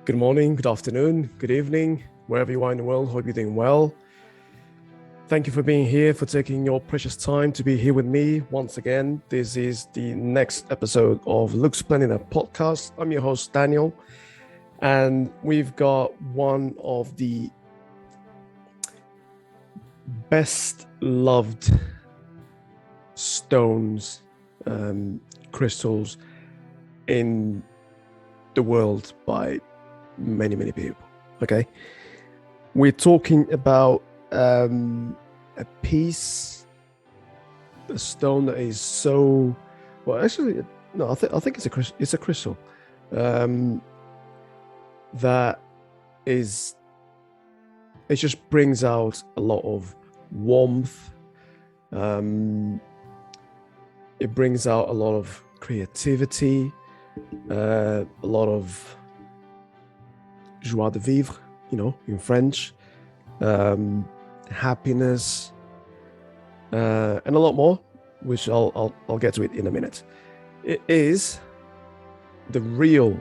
Good morning, good afternoon, good evening, wherever you are in the world. Hope you're doing well. Thank you for being here, for taking your precious time to be here with me once again. This is the next episode of Splendida podcast. I'm your host, Daniel, and we've got one of the best loved stones, crystals in the world by many people. Okay, we're talking about a stone that is so well. Actually, no, I think it's a crystal that is. It just brings out a lot of warmth. It brings out a lot of creativity, a lot of joie de vivre, in French, happiness, and a lot more, which I'll get to it in a minute. It is the real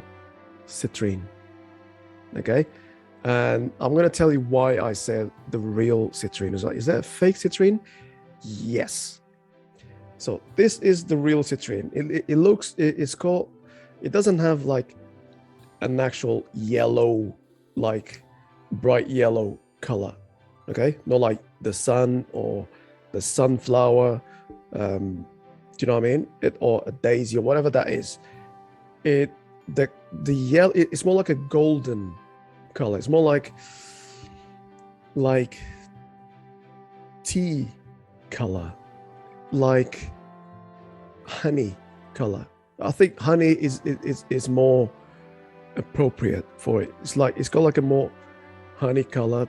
citrine, okay? And I'm going to tell you why I said the real citrine. Is that a fake citrine? Yes. So this is the real citrine. It doesn't have like an actual yellow, like bright yellow color, okay? Not like the sun or the sunflower, do you know what I mean? Or a daisy or whatever that is. The yellow, it's more like a golden color. It's more like tea color, like honey color. I think honey is more appropriate for it. It's got like a more honey color.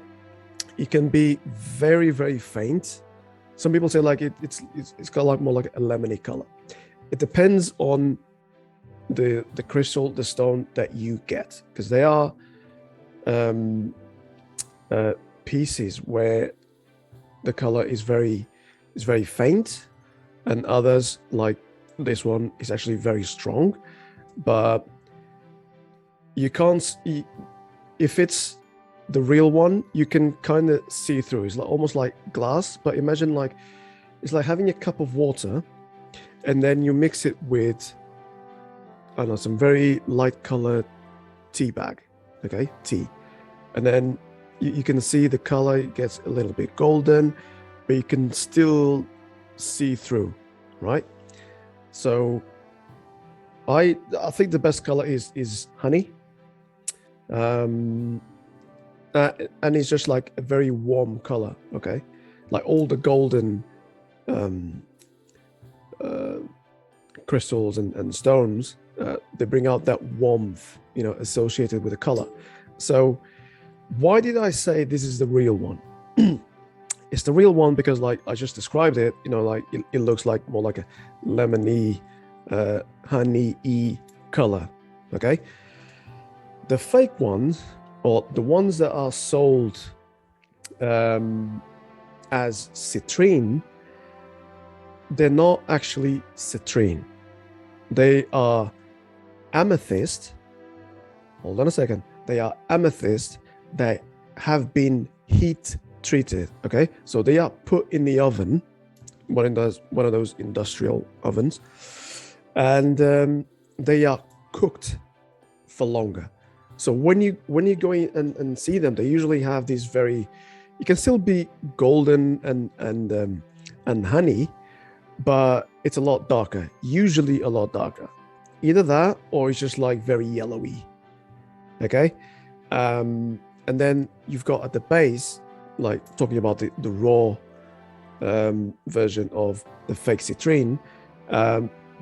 It can be very faint. Some people say like it's got like more like a lemony color. It depends on the crystal, the stone that you get, because there are pieces where the color is very faint, and others like this one is actually very strong. But you can't see, if it's the real one, you can kind of see through. It's like almost like glass, but imagine like it's like having a cup of water and then you mix it with, I don't know, some very light colored tea bag, okay, tea, and then you can see the color. It gets a little bit golden, but you can still see through, right? So I think the best color is honey. And it's just like a very warm color, okay? Like all the golden crystals and stones, they bring out that warmth, associated with the color. So why did I say this is the real one? It's the real one because, like I just described it, like it looks like more like a lemony, honey-y color, okay? The fake ones, or the ones that are sold as citrine, they're not actually citrine. They are amethyst. Hold on a second. They are amethyst that have been heat treated, okay? So they are put in the oven, one of those industrial ovens, and they are cooked for longer. So when you go in and see them, they usually have these very, you can still be golden and honey, but it's a lot darker, usually a lot darker. Either that or it's just like very yellowy, okay? And then you've got at the base, like talking about the raw version of the fake citrine,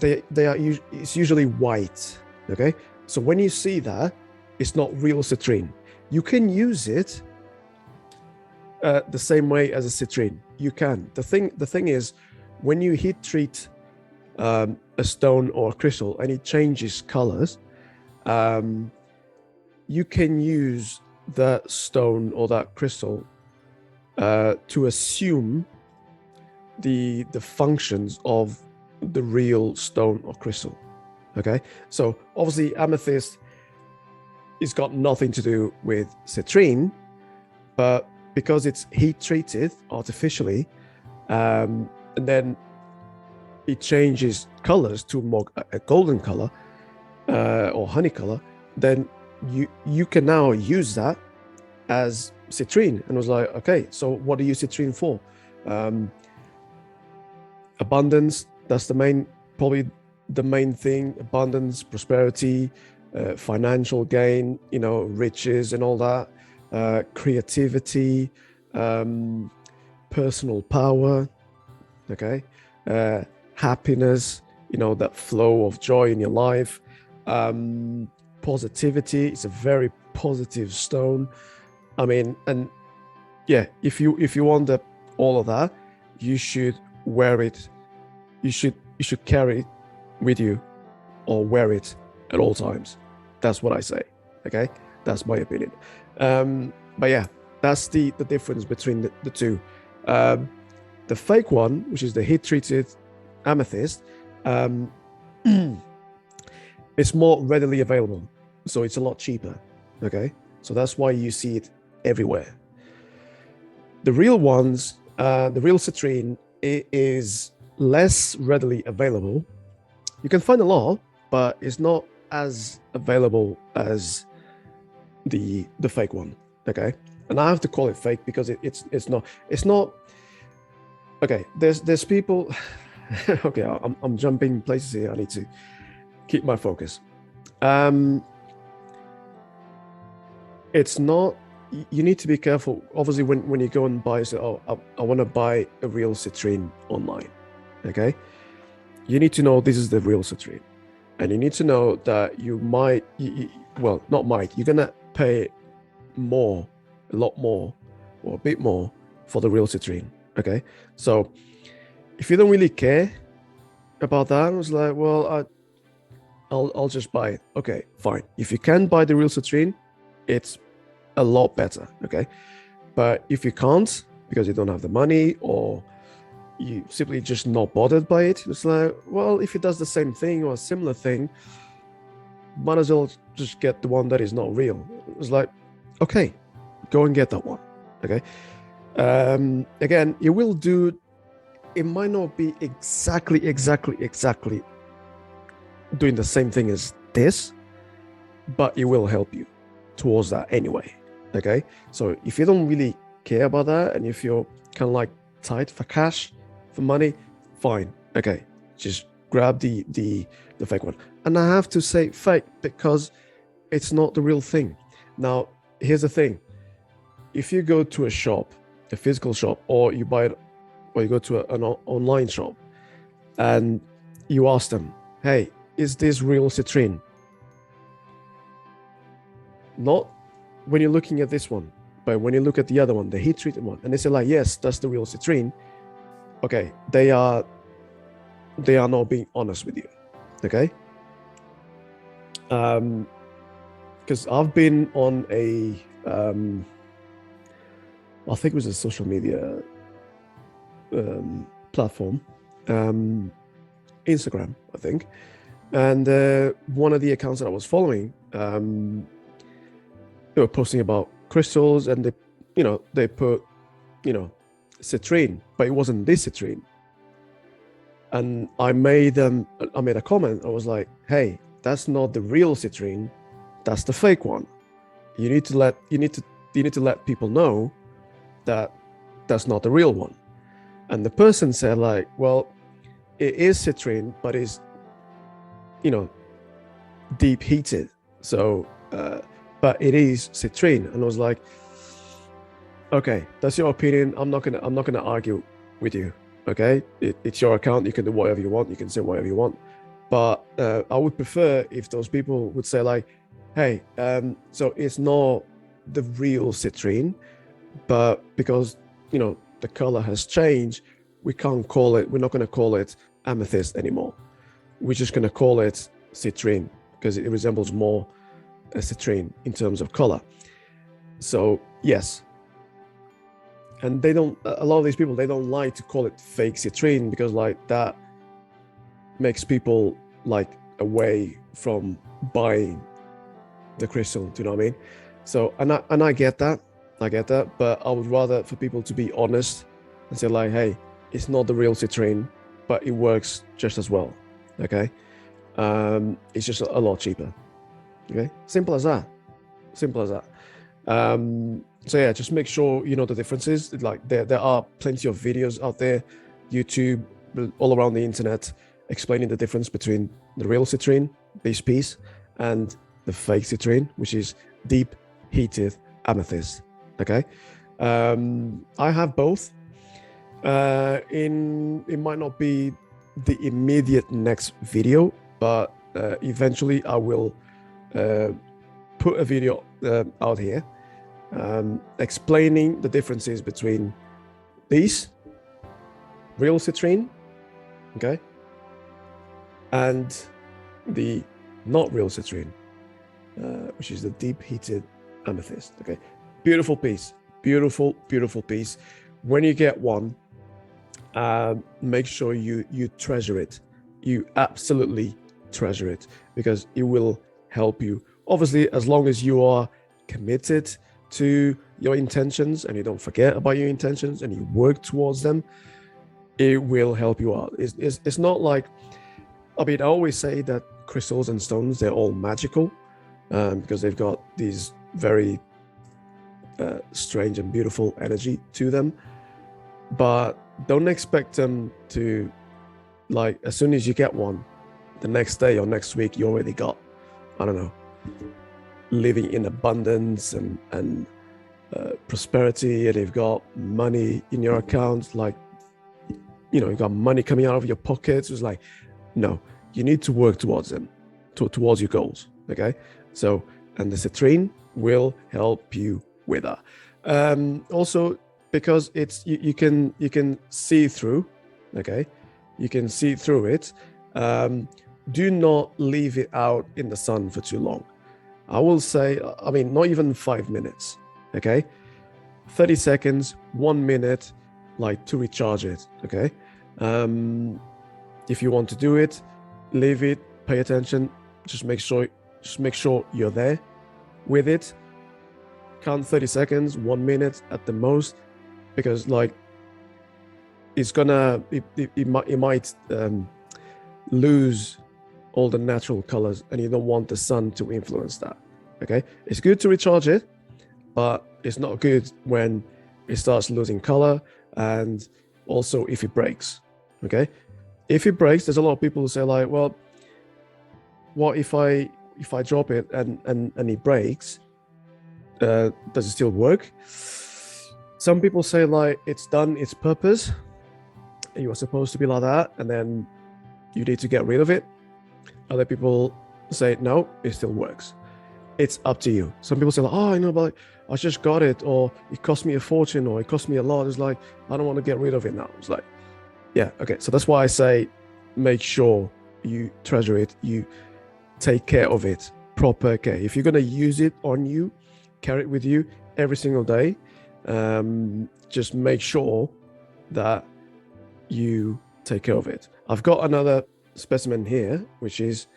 it's usually white, okay? So when you see that, it's not real citrine. You can use it the same way as a citrine. You can. The thing is, when you heat treat a stone or a crystal and it changes colors, you can use that stone or that crystal to assume the functions of the real stone or crystal. Okay, so obviously amethyst it's got nothing to do with citrine, but because it's heat treated artificially, and then it changes colors to more a golden color or honey color, then you can now use that as citrine. And I was like, okay, so what do you use citrine for? Abundance, that's probably the main thing. Abundance, prosperity, financial gain, riches and all that, creativity, personal power, okay, happiness, that flow of joy in your life, positivity. It's a very positive stone. I mean, and yeah, if you want all of that, you should wear it. You should carry it with you, or wear it at all times. That's what I say. Okay, that's my opinion. But yeah, that's the difference between the two. The fake one, which is the heat treated amethyst, it's more readily available, so it's a lot cheaper. Okay, so that's why you see it everywhere. The real ones, the real citrine, it is less readily available. You can find a lot, but it's not as available as the fake one. Okay, and I have to call it fake because it's not. Okay, there's people. Okay, I'm jumping places here. I need to keep my focus. It's not. You need to be careful. Obviously, when you go and buy, say, oh, I want to buy a real citrine online. Okay, you need to know this is the real citrine, and you need to know that you might, well, not might. You're gonna pay more, a lot more, or a bit more for the real citrine. Okay, so if you don't really care about that, I was like, well, I'll just buy it. Okay, fine. If you can buy the real citrine, it's a lot better. Okay, but if you can't because you don't have the money, or you simply just not bothered by it, it's like, well, if it does the same thing or a similar thing, might as well just get the one that is not real. It was like, okay, go and get that one. Okay. Again, it will do. It might not be exactly doing the same thing as this, but it will help you towards that anyway. Okay, so if you don't really care about that, and if you're kind of like tight for cash, for money, fine. Okay, just grab the fake one. And I have to say fake because it's not the real thing. Now, here's the thing: if you go to a shop, a physical shop, or you buy it, or you go to an online shop, and you ask them, hey, is this real citrine? Not when you're looking at this one, but when you look at the other one, the heat treated one, and they say like, yes, that's the real citrine. Okay, they are not being honest with you. Okay, because I've been on a I think it was a social media platform, Instagram, I think, and one of the accounts that I was following, they were posting about crystals, and they put citrine, but it wasn't this citrine. And I made a comment. I was like, hey, that's not the real citrine, that's the fake one. You need to let people know that that's not the real one. And the person said like, well, it is citrine, but it's deep heated, so but it is citrine. And I was like, okay, that's your opinion. I'm not gonna argue with you. Okay, it's your account. You can do whatever you want. You can say whatever you want. But I would prefer if those people would say like, hey, so it's not the real citrine, but because the color has changed, we're not going to call it amethyst anymore. We're just going to call it citrine because it resembles more a citrine in terms of color. So yes, and a lot of these people, they don't like to call it fake citrine because like that makes people like away from buying the crystal. Do you know what I mean? So, and I get that, but I would rather for people to be honest and say like, hey, it's not the real citrine, but it works just as well. Okay, it's just a lot cheaper. Okay, simple as that. Simple as that. So yeah, just make sure you know the differences. Like there are plenty of videos out there, YouTube, all around the internet, explaining the difference between the real citrine, this piece, and the fake citrine, which is deep heated amethyst. Okay, I have both. It might not be the immediate next video, but eventually I will put a video out here explaining the differences between these real citrine, okay, and the not real citrine, which is the deep heated amethyst. Okay, beautiful piece, beautiful piece. When you get one, make sure you treasure it. You absolutely treasure it, because it will help you. Obviously, as long as you are committed to your intentions and you don't forget about your intentions and you work towards them, it will help you out. It's not like, I mean, I always say that crystals and stones, they're all magical, because they've got these very strange and beautiful energy to them. But don't expect them to, like, as soon as you get one, the next day or next week, you already got, I don't know, living in abundance and prosperity, and you've got money in your account, like, you know, you've got money coming out of your pockets. It's like, no, you need to work towards them, towards your goals. Okay, so, and the citrine will help you with that. Also, because it's you can see through. Okay, you can see through it. Do not leave it out in the sun for too long. I will say, I mean, not even 5 minutes. Okay, 30 seconds, 1 minute, like, to recharge it. Okay, if you want to do it, leave it, pay attention, just make sure you're there with it. Count 30 seconds, 1 minute at the most, because, like, it's gonna it might lose all the natural colors, and you don't want the sun to influence that. Okay, it's good to recharge it, but it's not good when it starts losing color, and also if it breaks. Okay, if it breaks, there's a lot of people who say like, well, what if I drop it and it breaks? Does it still work? Some people say like it's done its purpose, you are supposed to be like that, and then you need to get rid of it. Other people say no, it still works. It's up to you. Some people say like, oh, I know, but I just got it, or it cost me a fortune, or it cost me a lot. It's like, I don't want to get rid of it now. It's like, yeah, okay. So that's why I say make sure you treasure it, you take care of it, proper care. If you're going to use it on you, carry it with you every single day, just make sure that you take care of it. I've got another specimen here, which is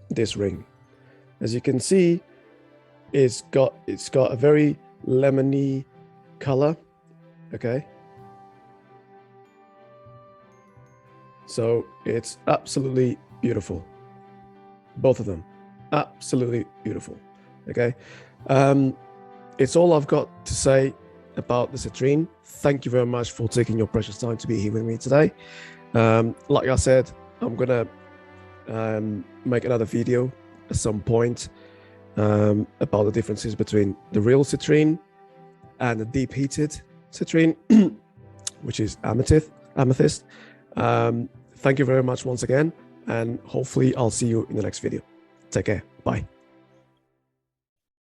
this ring. As you can see, it's got a very lemony color. Okay, so it's absolutely beautiful, both of them, absolutely beautiful. Okay, it's all I've got to say about the citrine. Thank you very much for taking your precious time to be here with me today. Like I said, I'm gonna make another video at some point about the differences between the real citrine and the deep heated citrine, which is amethyst. Thank you very much once again, and hopefully I'll see you in the next video. Take care. Bye.